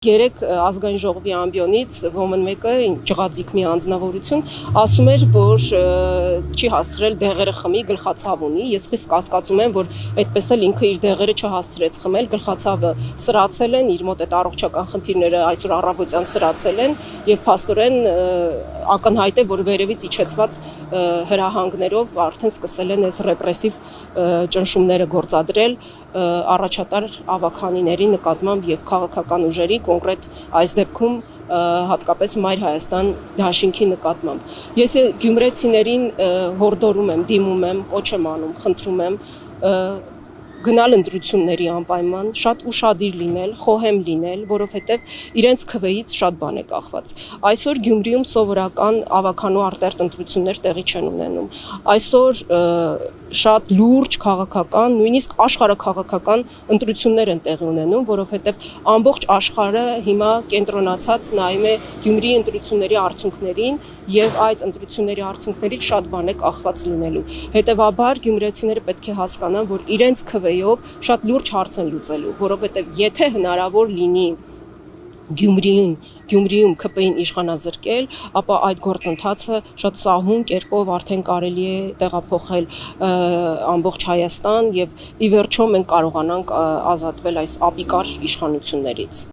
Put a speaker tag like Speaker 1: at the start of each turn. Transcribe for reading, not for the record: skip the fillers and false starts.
Speaker 1: Երեք ազգային ժողովի ամբիոնից ոմն մեկը ճղածիկ մի անձնավորություն ասում էր, որ չի հասցրել դեղերը խմի, գլխացավ ունի։ Ես խիստ կասկածում եմ, որ այդպես էլ ինքը իր դեղերը չհասցրեց խմել, գլխացավը սրացել են, իր մոտ այդ առողջական խնդիրները այսօր առավոտյան սրացել են եւ փաստորեն ակնհայտ է, որ վերևից իջեցված հրահանգներով արդեն սկսել են այս ռեպրեսիվ ճնշումները գործադրել առաջատար ավականիների նկատմամբ եւ քաղաքական ուժերի կոնկրետ այս դեպքում հատկապես Մայր Հայաստան դաշինքի նկատմամբ։ Ես գյումրեցիներին հորդորում եմ, դիմում եմ, կոչ եմ անում, խնդրում եմ գնալ ընտրությունների անպայման, շատ ուշադիր լինել, խոհեմ լինել, որովհետև իրենց քվեից շատ բան է կախված։ Այսօր Գյումրիում սովորական ավականու արտերտ ընտրություններ տեղի չեն ունենում։ Այսօր շատ լուրջ քաղաքական, նույնիսկ աշխարհաքաղաքական ընտրություններ են տեղի ունենում, որովհետև ամբողջ աշխարհը հիմա կենտրոնացած նայում է Գյումրիի ընտրությունների արդյունքներին եւ այդ ընտրությունների արդյունքներից շատ բան է կախված լինելու։ Հետևաբար գյումրեցիները պետք է հասկանան, որ իրենց քվեով շատ լուրջ հարց են լուծելու, որովհետև եթե հնարավոր լինի Գյումրիում ԿՊ-ին իշխանազրկել, ապա այդ գործընթացը շատ սահուն կերպով արդեն կարելի է տեղափոխել ամբողջ Հայաստան եւ ի վերջո մենք կարողանանք ազատվել այս ապիկար իշխանություններից։